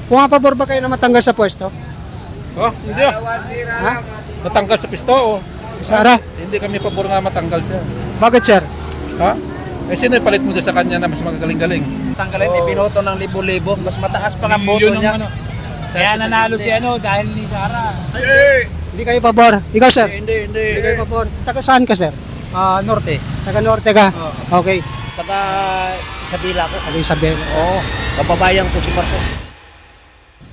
Pumapabor ba kayo na matanggal sa pwesto? Oh, hindi ah. Ha? Matanggal sa pisto, oh. Sara? Hindi kami pabor nga matanggal siya. Bakit, sir? Ha? Eh, sino ipalit mo dyan sa kanya na mas magagaling-galing? Tanggalin, ibinoto ng libo-libo. Mas mataas pa ang boto Yun ang niya. ano. Kaya nanalo si dahil ni Sara. Hindi kayo pabor. Ikaw, sir? Hindi. Hindi kayo pabor. Taga saan ka, sir? Norte. Taga Norte ka? Okay. Taga Isabela ko. Taga Isabel. Oo, kababayan ko si Marcos.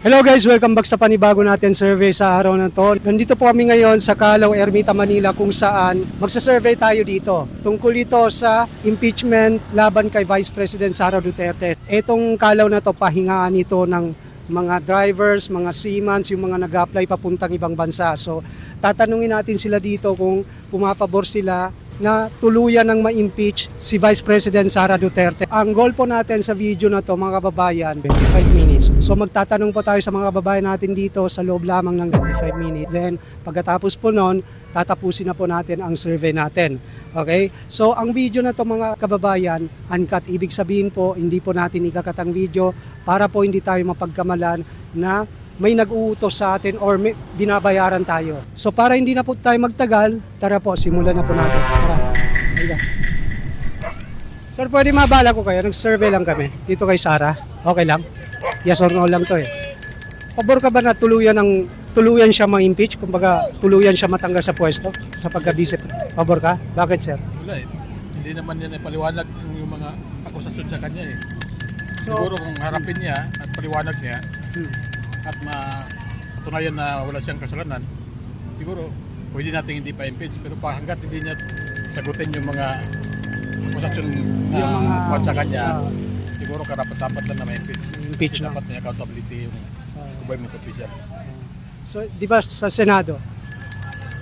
Hello guys, welcome back sa panibago natin survey sa araw na to. Nandito po kami ngayon sa Calaw, Ermita, Manila kung saan magsa-survey tayo dito. Tungkol ito sa impeachment laban kay Vice President Sara Duterte. Etong Calaw na to, pahingaan ito ng mga drivers, mga seamans, yung mga nag-apply papuntang ibang bansa. So tatanungin natin sila dito kung pumapabor sila na tuluyan ng ma-impeach si Vice President Sara Duterte. Ang goal po natin sa video na to, mga kababayan, 25 minutes. So magtatanong po tayo sa mga kababayan natin dito sa loob lamang ng 25 minutes. Then pagkatapos po nun, tatapusin na po natin ang survey natin. Okay? So ang video na to, mga kababayan, uncut. Ibig sabihin po, hindi po natin ikakat ang video para po hindi tayo mapagkamalan na may nag-uutos sa atin or may binabayaran tayo. So para hindi na po tayo magtagal, tara po, simulan na po natin. Tara. Ayun. Sir, pwede mabala ko kayo? Nag-survey lang kami dito kay Sara. Okay lang? Yes or no lang to eh. Pabor ka ba na tuluyan siya ma-impeach? Kumbaga, tuluyan siya matanggal sa pwesto sa pagka-vice? Pabor ka? Bakit, sir? Wala eh. Hindi naman yan paliwanag yung mga akusasyon sa kanya eh. So, Siguro kung harapin niya at paliwanag niya at matunayan na wala siyang kasalanan, siguro pwede natin hindi pa-impeach. Pero hanggat hindi niya sagutin yung mga akusasyon na Yung mga, kuwan sa kanya, siguro karapat-dapat lang na ma-impeach. Impeach Kasi na. dapat may accountability yung government official. So, di ba sa Senado,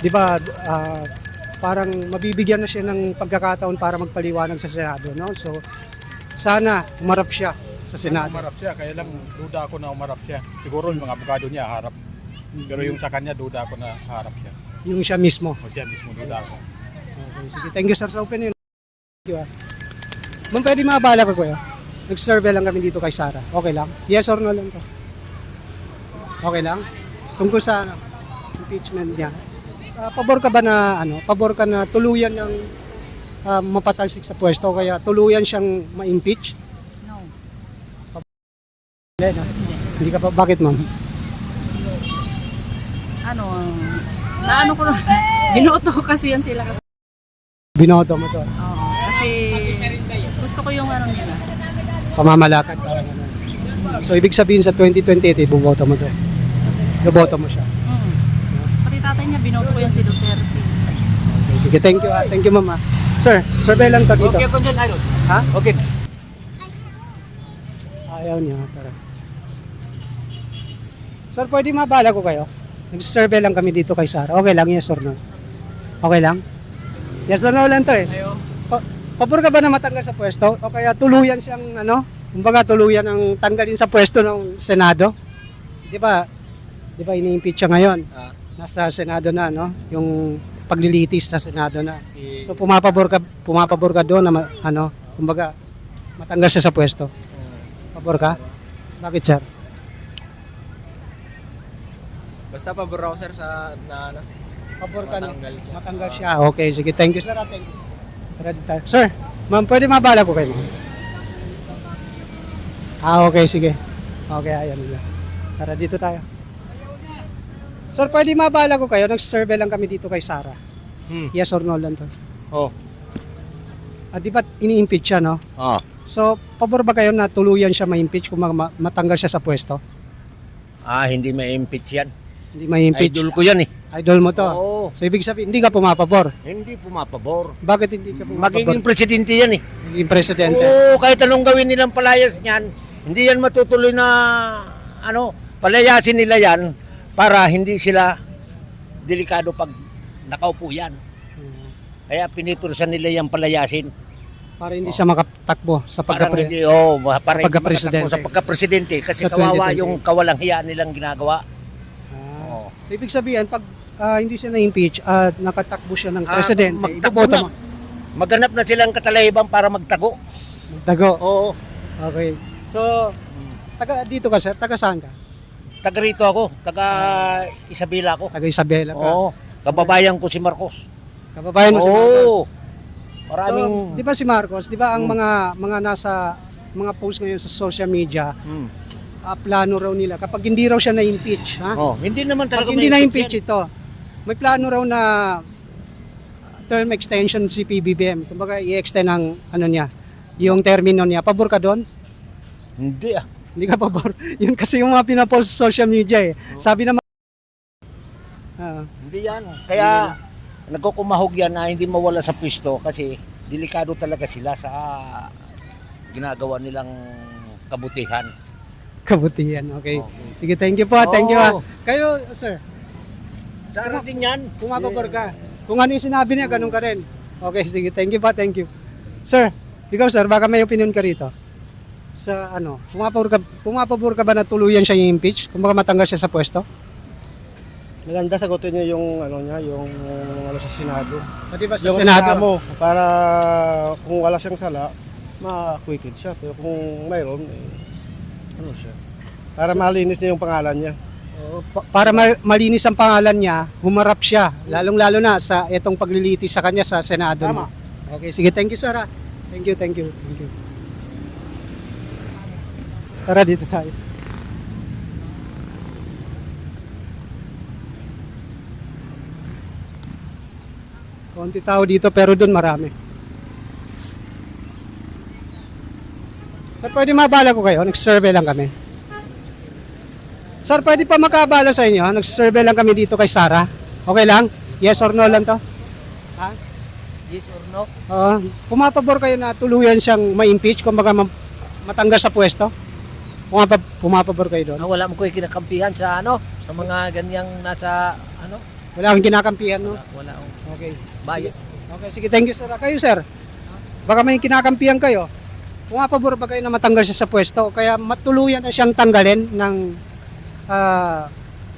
di ba parang mabibigyan na siya ng pagkakataon para magpaliwanag sa Senado, no? So, sana umarap siya sa Senado. Umarap siya, kaya lang duda ako na umarap siya. Siguro yung mga abogado niya harap. Pero yung sa kanya, duda ako na harap siya. Yung siya mismo. O siya mismo, duda ako. Okay, sige. Thank you, sir, sa opinion. Thank you. Ma'am, pwede mabala ko kuya? Nag-survey lang kami dito kay Sara. Okay lang? Yes or no lang to? Okay lang? Tungkol sa impeachment niya. Pabor ka ba na pabor ka na tuluyan ng mapatalsik sa pwesto kaya tuluyan siyang ma-impeach? No. Hindi ka pa, bakit ma'am? Naano ko binoto ko kasi yan sila kasi. Binoto mo to. Oo, kasi gusto ko yung nila. Pamamalakad. So ibig sabihin sa 2028, iboboto mo to. Iboboto mo siya. Pati tatay niya, binoto ko yan si Duterte. Okay, sige, thank you. Thank you ma'am. Sir, survey lang to dito. Okay ko dyan, Idol. Ha? Okay. Ayaw niya, tara. Sir, pwede mabala ko kayo? Nag-survey lang kami dito kay Sara. Okay lang, yes or no? Okay lang? Yes or no lang to eh. Pabor ka ba na matanggal sa pwesto? O kaya tuluyan siyang kumbaga tuluyan ang tanggalin sa pwesto ng Senado? Di ba ini-impeach siya ngayon? Nasa Senado na, no? Yung paglilitis sa Senado na. So pumapabor ka doon na kumbaga matanggal siya sa pwesto. Pabor ka? Bakit, sir? Basta pabor ako, sir, sa Pabor ka na Matanggal siya. matanggal siya. Okay, sige. Thank you, sir. Thank you. Tara dito tayo. Sir, ma'am, pwede mabala ko kayo? Okay, sige. Okay, ayan nila. Tara dito tayo. Sir, pwede mabala ko kayo? Nag-survey lang kami dito kay Sara. Yes or no lang to? Oh. Di ba ini-impeach siya, no? Ah. So, pabor ba kayo na tuluyan siya ma-impeach kung matanggal siya sa pwesto? Hindi ma-impeach yan. Hindi ma-impeach. Idol ko yan eh. Idol mo to. Oo. So, ibig sabihin, hindi ka pumapabor. Hindi pumapabor. Bakit hindi ka pumapabor? Magiging presidente yan eh. Magiging presidente. Oo, kahit anong gawin nilang palayas niyan, hindi yan matutuloy na palayasin nila yan para hindi sila delikado pag nakaupo yan. Kaya pinipursan nila yung palayasin. Para hindi siya makatakbo sa Para hindi makatakbo sa pagka-presidente kasi Sa kawawa 2028. yung kawalang hiya nilang ginagawa. So, ibig sabihin, pag hindi siya na-impeach at nakatakbo siya ng presidente, magtakbo iboboto na. mo. Maghanap na silang katalahiban para magtago. Dago. Oo. Okay. So, Taga dito ka, sir? Taga saan ka? Taga rito ako, taga Isabela ako. Taga Isabela ka. Oo, kababayan ko si Marcos. Kababayan mo si Marcos. Oo. Maraming So, di ba si Marcos, di ba ang mga nasa mga post ngayon sa social media, plano raw nila kapag hindi raw siya na-impeach, ha? hindi naman Pag talaga hindi may na-impeach ito, may plano raw na term extension si PBBM. Kumbaga i-extend ang ano niya, yung termino niya. Pabor ka doon? Hindi ah. Hindi ka pabor. Yun kasi yung mga pinapost sa social media eh. Sabi naman Hindi yan. Kaya nagkukumahog yan na hindi mawala sa pwesto kasi delikado talaga sila sa ginagawa nilang kabutihan. kabutihan. Okay. Sige, thank you po. Thank you. Ha. Kayo, sir, Sara din yan. pumapabor ka. Kung ano yung sinabi niya, ganun ka rin. Okay, sige. Thank you po. Thank you. Sir, ikaw sir, baka may opinion ka rito. Sa ano, pumapabor ka ba na tuluyan siya i-impeach? Kung baka matanggal siya sa pwesto? Maganda sagutin niyo yung ano niya, yung ano sa Senado. Pati ba sa Yung Senado? reklamo, para kung wala siyang sala, ma-acquitted siya. Pero kung mayroon, ano siya. Para malinis niya yung pangalan niya. Para malinis ang pangalan niya, humarap siya. Lalong-lalo na sa itong paglilitis sa kanya sa Senado. Tama. Okay, sige. Thank you, sir. Ha. Thank you, thank you. Thank you. Tara, dito tayo. Konti tao dito pero doon marami. Sir, pwede mabala ko kayo? Nag-survey lang kami. Sir, pwede pa makabala sa inyo? Nag-survey lang kami dito kay Sarah. Okay lang? Yes or no lang to? Ha? Yes or no? Pumapabor kayo na tuluyan siyang ma-impeach kung baga matanggal sa pwesto? Pumapabor kayo doon? Wala mo ko kinakampihan sa ano, sa mga ganyang nasa ano, Wala akong kinakampihan, no? wala akong Okay. bayan. Okay, sige. Thank you, sir. Kayo, sir. Baka may kinakampihan kayo. Pumapabor ba kayo na matanggal siya sa pwesto? O kaya matuluyan na siyang tanggalin ng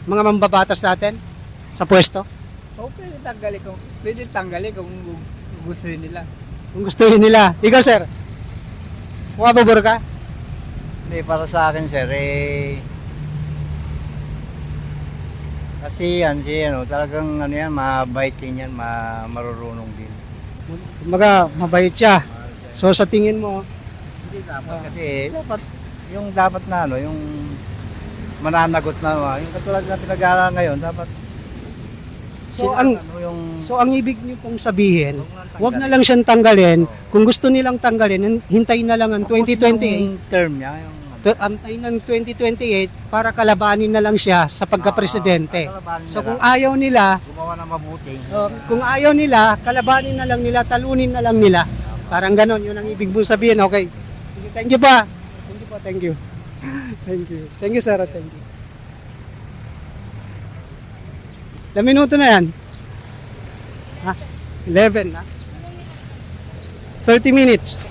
mga mambabatas natin sa pwesto? Okay, pwede tanggalin kung gusto nila. Kung gusto nila. Ikaw, sir. Pumapabor ka? Hindi, para sa akin sir, kasi yan, talagang ano yan, mabait din yan, marurunong din. Kumbaga, mabait siya. So, sa tingin mo, Hindi dapat kasi, dapat, yung dapat na ano, yung mananagot na, yung katulad na pinag-aaral ngayon, dapat, so ang ibig niyo pong sabihin, wag na lang siyang tanggalin. Kung gusto nilang tanggalin, hintayin na lang ang 2028. yung term niya, yung Antay ng 2028 para kalabanin na lang siya sa pagka-presidente. kalabanin So nila, kung ayaw nila, gumawa na mabuti. kung ayaw nila, kalabanin na lang nila, talunin na lang nila. Parang ganon, yun ang ibig mong sabihin. Okay. Sige, thank you pa. Thank you po, thank you. Thank you. Thank you, Sarah. Thank you. Ilang minuto na yan? Ha? 11 na? 30 minutes.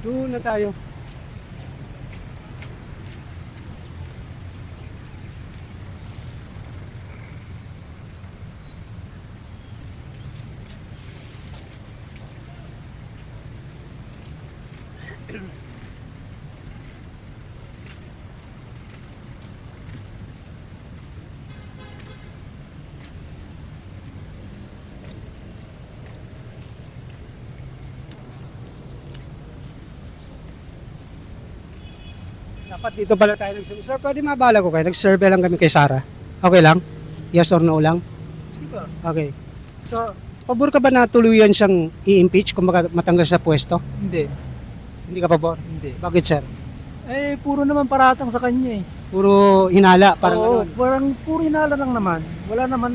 Doon na tayo. Dapat dito pala tayo nag-survey. Sir, pwede mabala ko kayo. Nag-survey lang kami kay Sarah. Okay lang? Yes or no lang? Okay. So, pabor ka ba na tuluyan siyang i-impeach kung matanggal sa pwesto? Hindi, Hindi ka pabor? hindi. Bakit, sir? Puro naman paratang sa kanya eh. Puro hinala, parang Oo, ganun. parang puro hinala lang naman. Wala naman,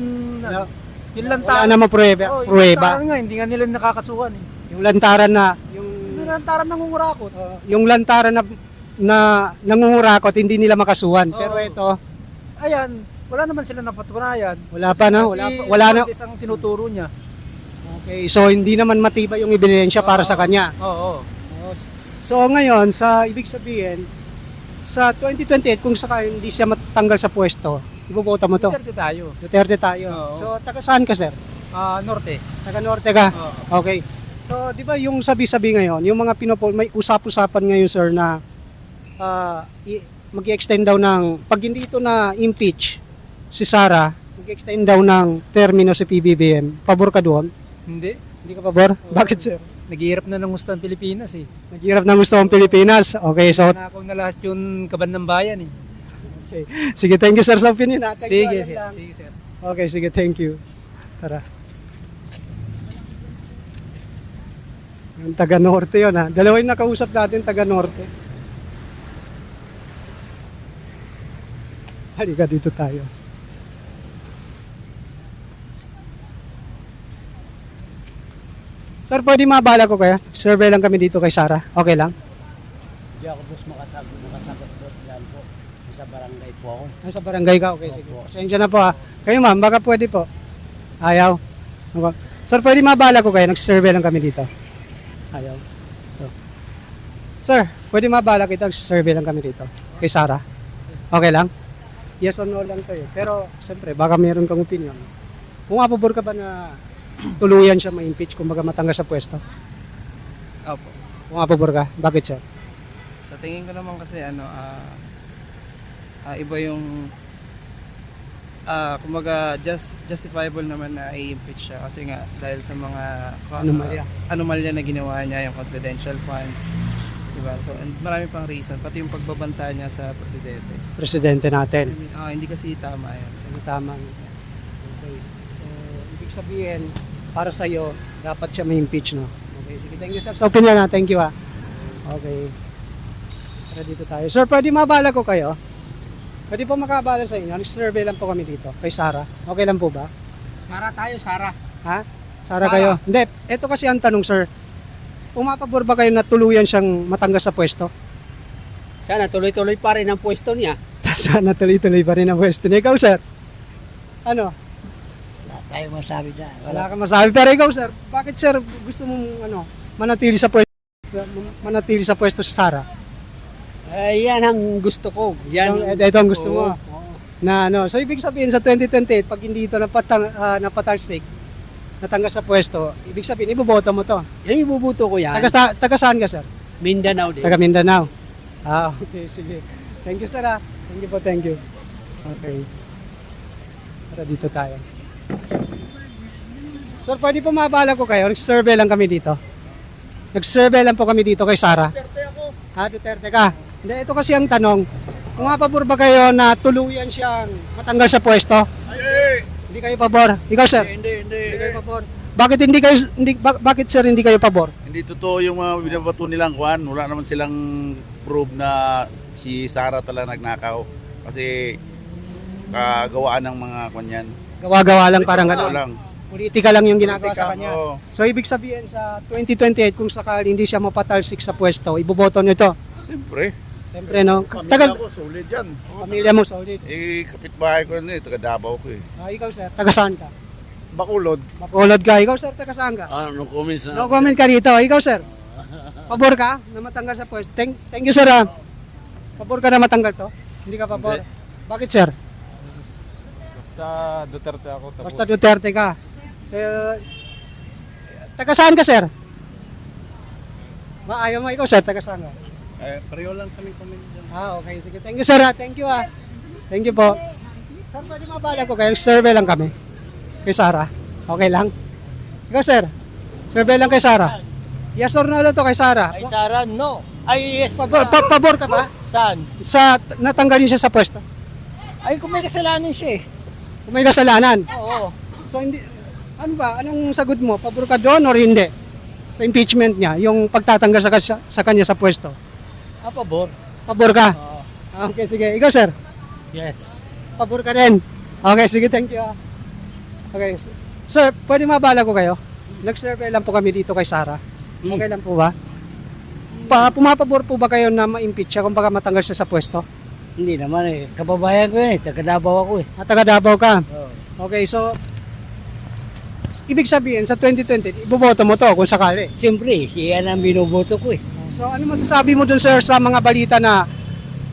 yung Wala lantaran. namang pruweba. Yung Pruweba. lantaran nga, hindi nga nila nakakasuhan eh. Yung lantaran na, Yung lantaran nangungurakot. yung lantaran na nangungurakot, hindi nila makasuhan. Pero Oo. ito, Ayan, wala naman sila napatunayan. wala pa na, wala na. Kasi ang tinuturo niya. Okay, so hindi naman matibay yung ebidensya para sa kanya. Oo. So ngayon, sa ibig sabihin, sa 2028, kung saka hindi siya matanggal sa pwesto, ibobota mo to. Duterte tayo. Duterte tayo. Oo. So, taga saan ka, sir? Norte. Taga Norte ka? Okay. So, di ba yung sabi-sabi ngayon, yung mga pinopol, may usap-usapan ngayon sir na mag-extend daw ng, pag hindi ito na impeach si Sara, mag-extend daw ng termino si PBBM. Pabor ka doon? Hindi. Hindi ka pabor? Bakit sir? Naghihirap na ng gusto ang Pilipinas eh. Naghirap ng gusto ang Pilipinas. Okay, so Nakaw na lahat yung kaban ng bayan eh. sige, thank you sir sa opinion ha. Thank you, Sige, ayun lang. sige sir. Okay, sige, thank you. Tara. Yung taga Norte yun ha. Dalawa yung nakausap natin, taga Norte. Halika dito tayo. Sir, pwede mabala ko kaya? Survey lang kami dito kay Sara. Okay lang? Hindi ako boss makasagot doon yan po. Sa barangay po ako. Ay, sa barangay ka? Okay, sige. Pasensya na po ha. Kayo ma'am, baka pwede po. Ayaw. Okay. Sir, pwede mabala ko kayo? Nag-survey lang kami dito. Ayaw. So. Sir, pwede mabala kita? Nag-survey lang kami dito. Kay Sara. Okay lang? Yes or no lang to eh. Pero, siyempre, baka meron kang opinion. Kung apabor ka ba na tuluyan siya ma-impeach kung baga matanggal sa pwesto? Opo. Kung apabor ka, bakit sir? Sa tingin ko naman kasi iba yung kumbaga justifiable naman na i-impeach siya kasi nga dahil sa mga anomalya na ginawa niya, yung confidential funds, diba? So and marami pang reason, pati yung pagbabanta niya sa presidente. Presidente natin. Hindi kasi tama yan. Ano tama? Okay. So, ibig sabihin, para sa iyo, dapat siya ma-impeach, no? Okay, sige. Thank you, sir. Sa opinion na. Thank you, ha. Okay. Tara dito tayo. Sir, pwede mabala ko kayo? Pwede po makabala sa inyo. Nag-survey lang po kami dito. Kay Sara. Okay lang po ba? Sara tayo, Sara. Ha? Sara kayo? Hindi. Ito kasi ang tanong, sir. Umapabor ba kayo na tuluyan siyang matanggal sa pwesto? Sana tuloy-tuloy pa rin ang pwesto niya. Sana tuloy-tuloy pa rin ang pwesto niya. Ikaw, sir? Ano? Wala tayong masabi dyan. Wala kang masabi. Pero ikaw, sir, bakit, sir, gusto mong manatili sa pwesto si Sara? Yan ang gusto ko. Ito ang gusto mo. Na so ibig sabihin sa 2028, pag hindi ito napatalsik, natanggal sa pwesto, ibig sabihin, iboboto mo to. Yan ibubuto ko yan. Taga saan ka, sir? Mindanao din. Taga Mindanao. Okay, sige. Thank you, sir. Thank you po, thank you. Okay. Tara, dito tayo. Sir, pwede po mabala ko kayo. Nag-survey lang kami dito. Nag-survey lang po kami dito kay Sara. Duterte ako. Duterte ka. Hindi, ito kasi ang tanong. Kung mapabor ba kayo na tuluyan siyang matanggal sa pwesto? Hindi kayo pabor. Ikaw, sir? Hindi kayo pabor. Bakit bakit sir hindi kayo pabor? Hindi totoo yung mga binabato nilang kuhan. Wala naman silang prove na si Sara talaga nagnakaw. Kasi kagawaan ng mga kanyan. Gawa-gawa lang parang gano'n. lang. Politika lang yung ginagawa sa kanya. Oo. So ibig sabihin sa 2028 kung sakali hindi siya mapatalsik sa pwesto, iboboto niyo ito. Siyempre. Siyempre no. Pamilya ko, solid yan. Pamilya mo solid. Kapitbahay ko na taga Davao ko eh. Ikaw sir, taga saan ka? Bakulod. Bacolod ka. Ikaw sir, taga saan ka? No comments No comment ka dito. Ikaw sir. Pabor ka na matanggal sa pwesto? Thank you sir. Pabor ka na matanggal to? Hindi ka pabor? Bakit sir? Basta Duterte ako. Basta Duterte ka. So, taga saan ka sir? Ayaw mo ikaw sir, taga saan ka? Pareho lang kami comment dyan. Okay. Sige. Thank you, sir. Thank you, Thank you po. Sir, pwede mabala ko kayo. Survey lang kami. Kay Sara. Okay lang? Ikaw, sir. Survey lang kay Sara. Yes or no to kay Sara? Ay, Sara, no. Ay, yes. Pabor ka ba? Saan? Sa natanggalin siya sa pwesto? Ay, kung may kasalanan siya eh. Kung may kasalanan. Oo. So, hindi, ano ba? Anong sagot mo? Pabor ka doon or hindi? Sa impeachment niya, yung pagtatanggal sa kanya sa pwesto. Pabor. Pabor ka? Okay, sige. Ikaw, sir. Yes. Pabor ka rin. Okay, sige, thank you. Okay. Sir, pwede mabala ko kayo? Nag-survey lang po kami dito kay Sara. Okay lang po ba? Pumapabor po ba kayo na ma-impeach siya kung baka matanggal siya sa pwesto? Hindi naman eh. Kababayan ko yun eh. Taga Davao ako eh. Taga Davao ka? Okay, so ibig sabihin sa 2020, iboboto mo to kung sakali. Siyempre, siya ang binoboto ko eh. So ano masasabi mo dun sir sa mga balita na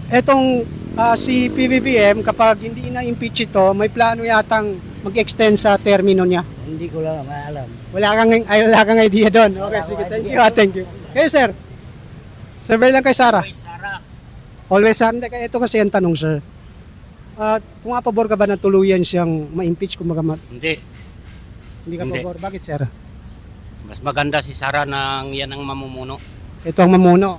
etong si PBBM kapag hindi na-impeach ito, may plano yatang mag-extend sa termino niya? Hindi ko lang maalam. Wala kang idea doon. Okay, sige. Thank you. Thank you. Kayo, sir. Survey lang kay Sara. Always Sara. Hindi, ito kasi ang tanong, sir. Kung pabor ka ba na tuluyan siyang ma-impeach kung Hindi. hindi ka Hindi. pabor? Bakit, sir? Mas maganda si Sara nang yan ang mamumuno. Ito ang mamuno.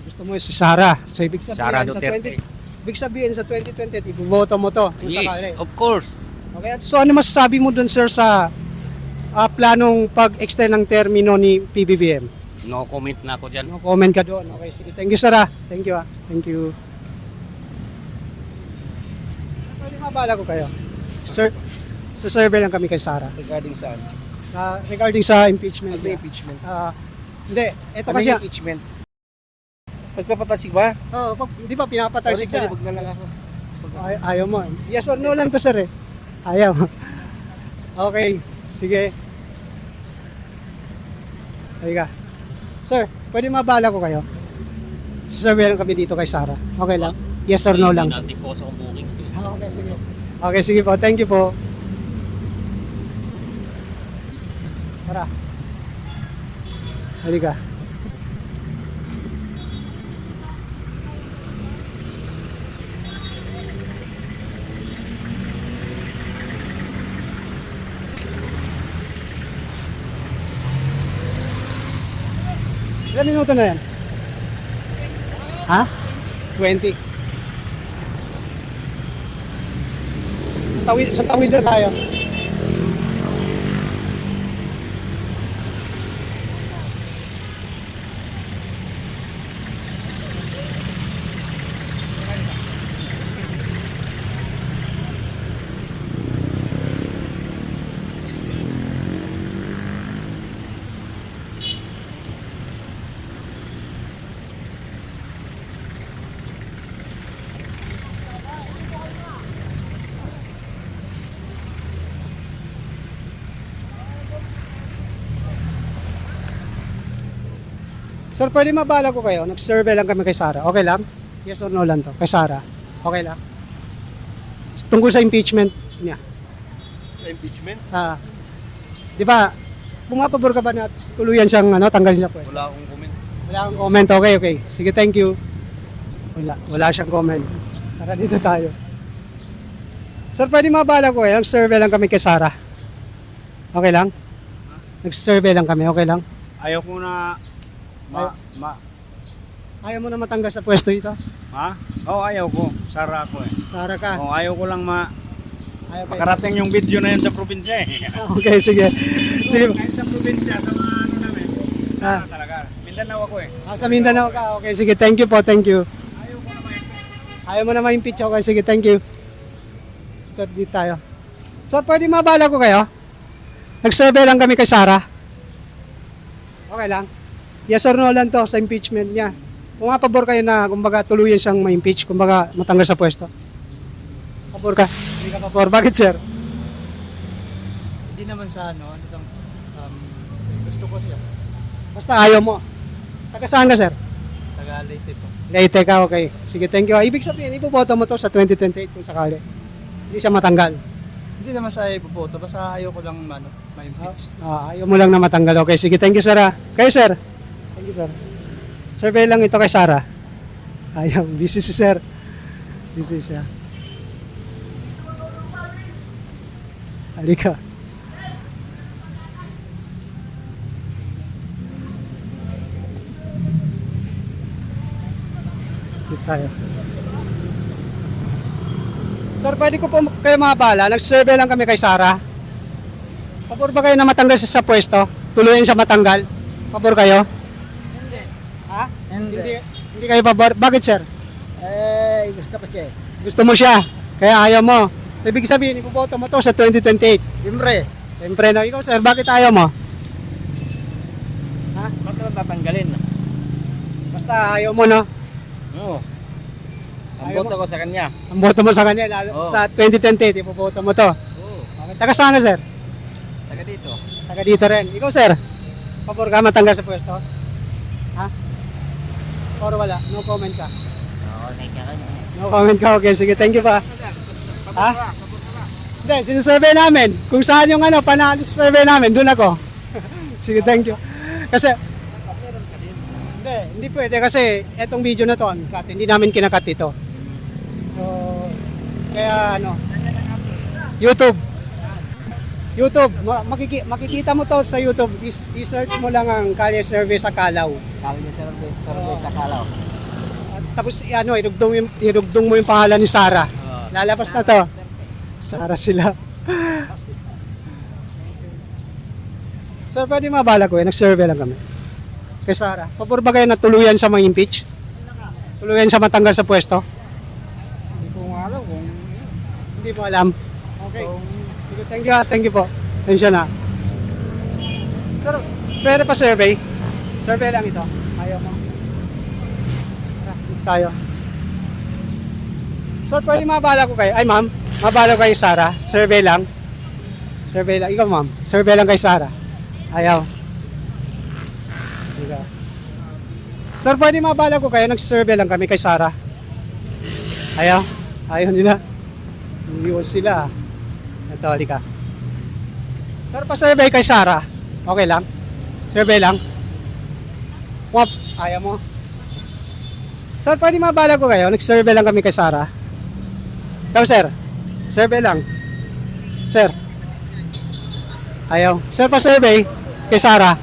Gusto mo si Sara. So, ibig sabihin, Sara sa Duterte. ibig sabihin sa 2020, iboboto mo to. Kung sakali. Yes, of course. Okay. So, ano masasabi mo dun, sir, sa planong pag-extend ng termino ni PBBM? No comment na ako dyan. No comment ka doon. Okay, sige. Thank you, sir. Thank you. Thank you. Pwede mabala ko kayo. Sir, sa survey lang kami kay Sara. Regarding saan? Regarding sa impeachment. Ano yung impeachment? Hindi, ito Ano kasi. yung impeachment? Pagpapatasig ba? Di ba pinapatalsik siya? Wag na lang ako. Ayaw mo. Yes or no lang to, sir, eh. Ayaw. Okay, sige. Halika. Sir, pwede mabala ko kayo? Sasabihin lang kami dito kay Sara. Okay lang? Yes or no lang? Natin po sa booking. Okay, sige. Okay, sige po. Thank you po. Tara. Halika. Ilan minuto na yan? Ha? 20. Sa tawid na tayo. Sir, pwede mabala ko kayo? Nag-survey lang kami kay Sara. Okay lang? Yes or no lang to? Kay Sara. Okay lang? Tungkol sa impeachment niya. Sa impeachment? Di ba, pumapabor ka ba na tuluyan siyang tanggalin siya pwede? Wala akong comment. Wala akong comment. Okay, okay. Sige, thank you. Wala siyang comment. Tara dito tayo. Sir, pwede mabala ko kayo? Nag-survey lang kami kay Sara. Okay lang? Nag-survey lang kami. Okay lang? Ayaw ko na Ayaw mo na matanggal sa pwesto ito? ha? Oo, ayaw ko. Sara ako eh. Sara ka. Oo, ayaw ko lang Ayaw kayo. makarating yung video na yan sa probinsya eh. Okay, sige. Sige. Kahit sa probinsya, sa mga ano namin, Ah, talaga. Mindanao ako eh. sa Mindanao ka. Okay, sige. Thank you po. Thank you. Ayaw mo na ma-impeach. Okay, sige. Thank you. Dito tayo. Sir, pwede mabala ko kayo? Nag-survey lang kami kay Sara. Okay lang? Yes or no lang to sa impeachment niya. Kung pabor kayo na, kumbaga, tuluyan siyang ma-impeach, kumbaga, matanggal sa pwesto. Pabor ka? Hindi ka pabor. Bakit, sir? Hindi naman sa gusto ko siya. Basta ayaw mo. Taga saan ka, sir? Tagalite po. Leyte ka, okay. Sige, thank you. Ibig sabihin, ipoboto mo to sa 2028 kung sakali. Hindi siya matanggal. Hindi naman sa ipoboto, basta ayaw ko lang ma-impeach. Ayaw mo lang na matanggal. Okay, sige, thank you, sir. Kayo, sir? Thank you, sir. Survey lang ito kay Sara. Ayaw, busy si sir. Busy siya. Halika. Dito tayo. Sir, pwede ko po kayo mabala. Nag-survey lang kami kay Sara. Pabor ba kayo na matanggal siya sa pwesto? Tuluyan siya matanggal? Pabor kayo? Hindi. Ha? Hindi. Hindi kayo pabor? Bakit, sir? Gusto ko siya eh. Gusto mo siya, kaya ayaw mo. Ibig sabihin, ipoboto mo to sa 2028. Siyempre. Siyempre, no? Ikaw, sir, bakit ayaw mo? Bakit naman tatanggalin? Basta ayaw mo, no? Oo. Ang Ayaw boto ko sa kanya. Ang boto mo sa kanya, lalo Oo. sa 2028, ipoboto mo to. Oo. Okay. Taga saan ka, sir? Taga dito. Taga dito rin. Ikaw, sir? Pabor ka matanggal sa pwesto? Ha? Or wala? No comment ka? No comment ka, okay. Sige, thank you pa. Ha? Hindi, sinusurvey namin. Kung saan yung panalo sa survey namin, doon ako. Sige, thank you. Kasi, hindi pwede kasi etong video na to, uncut, hindi namin kinakat ito. So, kaya YouTube. Makikita mo to sa YouTube. I-search mo lang ang Kalye Survey sa Kalaw. Kalye survey sa Kalaw. At tapos irugdong mo yung pangalan ni Sarah. Lalabas na to. Sarah sila. Sir, pwede mabala ko nag-survey lang kami. Kay Sarah. Pabor ba kayo na tuluyan sa mga impeach? Tuluyan sa matanggal sa pwesto? Hindi ko nga alam kung Hindi mo alam. Okay. Sige, thank you po. Tensya na. Sir, pwede pa survey? Survey lang ito. Ayaw mo. Tara, dito tayo. Sir, pwede mabala ko kayo? Ay, ma'am, mabala ko kayo, Sarah. Survey lang. Survey lang. Ikaw, ma'am. Survey lang kay Sarah. Ayaw. Ikaw. Sir, pwede mabala ko kayo? Nag-survey lang kami kay Sarah. Ayaw. Ayaw nila. Iiwan sila. Ito, halika. Sir, pa-survey kay Sarah. Okay lang? Survey lang? Wap, ayaw mo. Sir, pwede mabala ko kayo? Nag-survey lang kami kay Sarah. Ikaw, sir. Survey lang. Sir. Ayaw. Sir, pa-survey kay Sarah.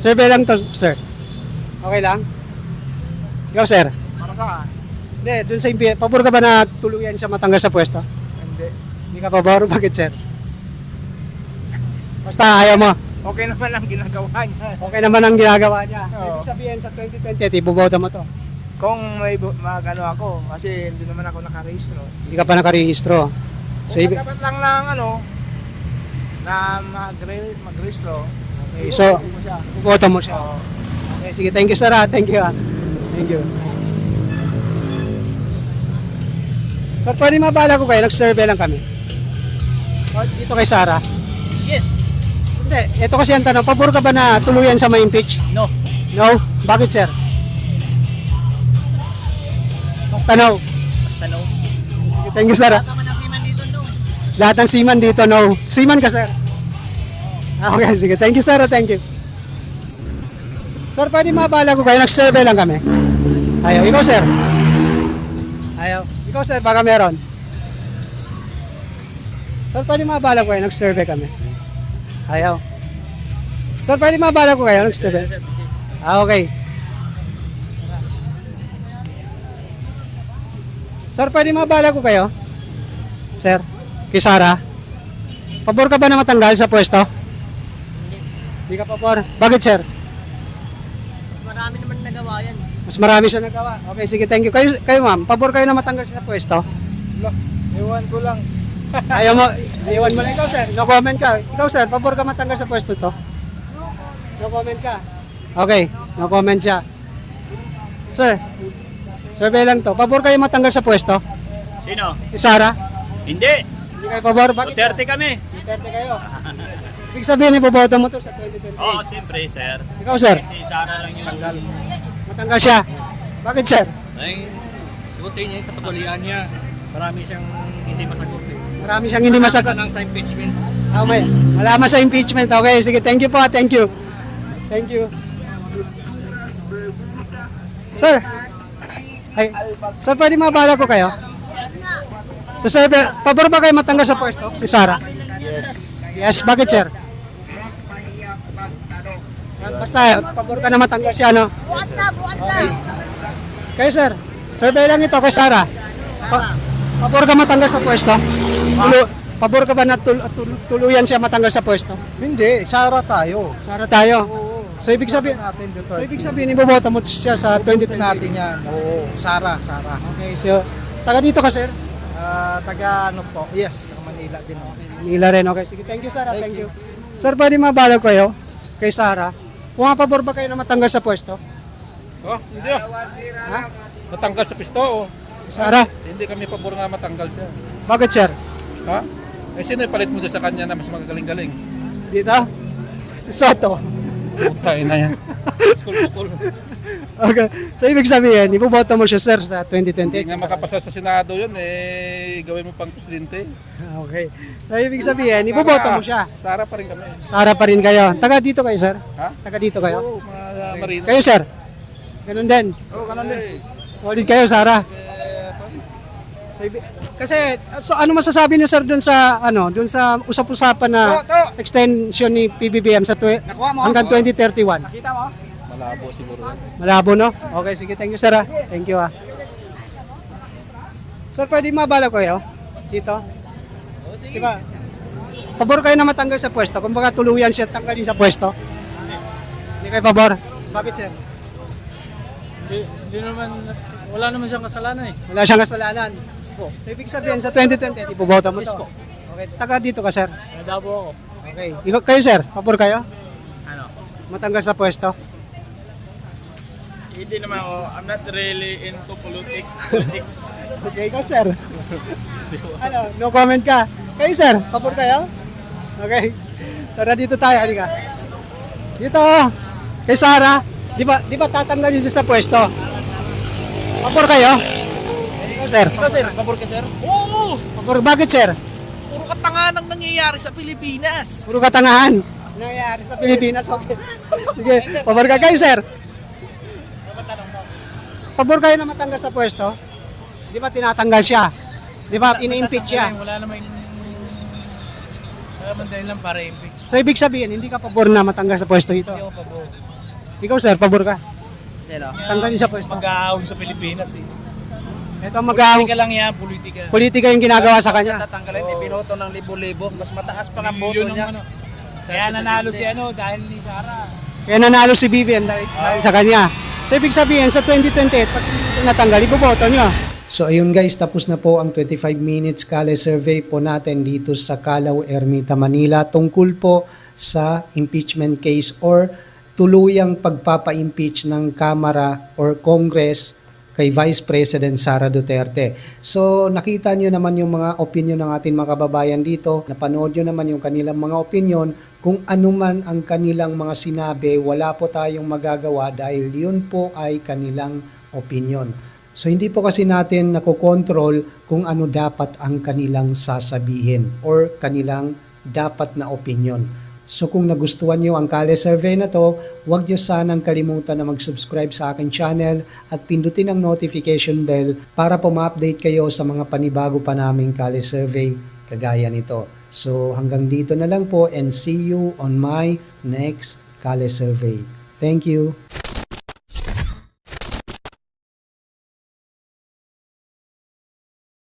Survey lang to, sir. Okay lang? Ikaw, sir. Para sa Hindi, dun sa impi, pabor ka ba na tuluyan siya matanggal sa pwesto? hindi. Hindi ka pabor? Bakit, sir? Basta ayaw mo. Okay naman ang ginagawa niya. Okay naman ang ginagawa niya. Oo. Ibig sabihin sa 2020, ibuboto mo to. Kung may magano ako, kasi hindi naman ako nakarehistro. Hindi ka pa nakarehistro. So, Kung dapat lang ng na magrehistro, okay, so, mo siya. ibuboto mo siya. Oo. Okay, sige, thank you, sir. Thank you. Thank you. Sir, pwede mabala ko kayo? Nag-survey lang kami. Dito kay Sarah. Yes. Hindi, ito kasi ang tanong. Pabor ka ba na tuluyan sa may impeach? No. No? Bakit, sir? Basta no. Basta no. Sige, thank you, sir. Tama ng seaman dito, no. Lahat ng seaman dito, no. Seaman ka, sir? Okay, sige. Thank you, sir. Thank you. Sir, pwede mabala ko kayo? Nag-survey lang kami. Ayaw. Ikaw, sir? Ayaw. Ikaw, sir, baka meron. Sir, pwede mabala ko kayo? Nag-survey kami. Ayaw. Sir, pwede mabala ko kayo? Nag-survey. Okay. Sir, pwede mabala ko kayo? Sir, kay Sarah? Pabor ka ba na matanggal sa pwesto? Hindi ka pabor. Bakit, sir? Marami naman nagawa yan. Mas marami siya nagawa. Okay, sige, thank you. Kayo ma'am, pabor kayo na matanggal sa pwesto? Ewan ko lang. Ayaw mo, iwan mo lang. Ikaw, sir, no comment ka. Ikaw, sir, pabor ka matanggal sa pwesto to? No comment ka. Okay, no comment siya. Sir, survey lang to. Pabor kayo matanggal sa pwesto? Sino? Si Sarah? Hindi. Hindi kayo pabor? Bakit? Duterte kami. Duterte kayo. Ibig sabihin, iboboto mo to sa 2028. Oo, siyempre, sir. Ikaw, sir, Si Sara lang yung tanggal. matanggal siya. Bakit, sir? Ay, sugutin niya yung katatulian niya. Marami siyang hindi masagot eh. Marami siyang hindi masagot. Nang sa impeachment. Okay, malaman sa impeachment. Okay, sige, thank you po. Thank you. Thank you. Sir. Ay, sir, pwede mabala ko kayo? Sa survey, pabor ba kayo matanggal sa pwesto? Si Sarah? Yes. Yes, bakit, sir? Basta, pabor ka na matanggal siya, no? Okay. Kayo, sir, survey lang ito kay Sarah. Pabor ka matanggal sa pwesto? Pabor ka ba na tuluyan siya matanggal sa pwesto? Hindi, Sara tayo. Sarah tayo. So ibig sabihin, Natin dito. iboboto mo siya sa 2020 natin yan. Oo, Sara. Okay, so taga dito ka, sir? Taga ano po? Yes, Manila din ako. Manila rin. Okay, sige. Thank you, Sarah. Thank you. Sir, pwede mabalag kayo kay Sarah? Kung pabor ba kayo na matanggal sa pwesto? Oh, hindi ah. Ha? Natanggal sa pisto oh. Si Sarah? Hindi kami pabor nga matanggal siya. Bakit, sir? Ha? Eh sino ipalit mo dyan sa kanya na mas magagaling-galing? Dito? Si Soto. Putay na yan. School. Okay. So ibig sabihin, iboboto mo siya sir sa 2028. Hindi nga makapasa sa Senado yun, gawin mo pang presidente. Okay. So ibig sabihin, iboboto mo siya. Sara pa rin kami. Sara pa rin kayo. Taga dito kayo sir? Ha? Taga dito kayo? Oo, mga marino. Kayo sir? Ganun din. Oo, ganun din. Solid kayo, Sara. Kasi ano masasabi niyo sir doon sa usap-usapan na extension ni PBBM sa hanggang 2031? Kita mo? Malabo siguro. Malabo, no? Okay, sige. Thank you, sir. Thank you, Sir, pwede mabala ko kayo dito? Diba? Pabor kayo na matanggal sa pwesto. Kung baka tuluyan siya tanggalin sa pwesto. Hindi kayo pabor? Bakit, sir? Hindi naman, wala naman siyang kasalanan eh. Wala siyang kasalanan. So, ibig sabihin sa 2020, ipoboto mo to. Okay, taga dito ka, sir. Nadabo ako. Okay. Ikaw, kayo, sir? Pabor kayo? Ano? Matanggal sa pwesto? Hindi naman ako, I'm not really into politics. Okay, ikaw, sir. No comment ka. Kayo, sir? Pabor kayo? Okay. Tara dito tayo, halika. Dito, kay Sara. Di ba tatanggalin siya sa pwesto? Pabor kayo? Ikaw, sir. Ikaw sir, pabor ka sir? Oo! Pabor, bakit, sir? Puro katangahan ang nangyayari sa Pilipinas. Puro katangahan. Nangyayari sa Pilipinas, okay. Sige, pabor ka kayo, sir. Pabor kayo na matanggal sa pwesto? Di ba tinatanggal siya? Di ba ini-impeach siya? Wala naman dahilan para impeach. So ibig sabihin, hindi ka pabor na matanggal sa pwesto dito? Hindi ako pabor. Ikaw, sir, pabor ka? Sir, Tanggalin sa pwesto. Mag-aahon sa Pilipinas eh. Ito mag-aawang Politika lang yan, politika. politika yung ginagawa sa kanya. tatanggalin, ibinoto ng libo-libo. Mas mataas pa ang boto Yun niya. ang ano. Kaya nanalo si ano dahil ni Sara. Kaya nanalo si BBM dahil sa kanya. So ibig sabihin, sa 2028, pag hindi ito natanggal, iboboto nyo. So ayun guys, tapos na po ang 25 minutes Kale survey po natin dito sa Calao, Ermita, Manila tungkol po sa impeachment case or tuluyang pagpapa-impeach ng Kamara or Congress kay Vice President Sara Duterte. So nakita nyo naman yung mga opinion ng ating mga kababayan dito, napanood nyo naman yung kanilang mga opinion, kung ano man ang kanilang mga sinabi, wala po tayong magagawa dahil yun po ay kanilang opinion. So hindi po kasi natin nakokontrol kung ano dapat ang kanilang sasabihin or kanilang dapat na opinion. So kung nagustuhan nyo ang Kale survey na to, huwag nyo sanang kalimutan na mag-subscribe sa aking channel at pindutin ang notification bell para po ma-update kayo sa mga panibago pa naming Kale survey kagaya nito. So hanggang dito na lang po and see you on my next Kale survey. Thank you.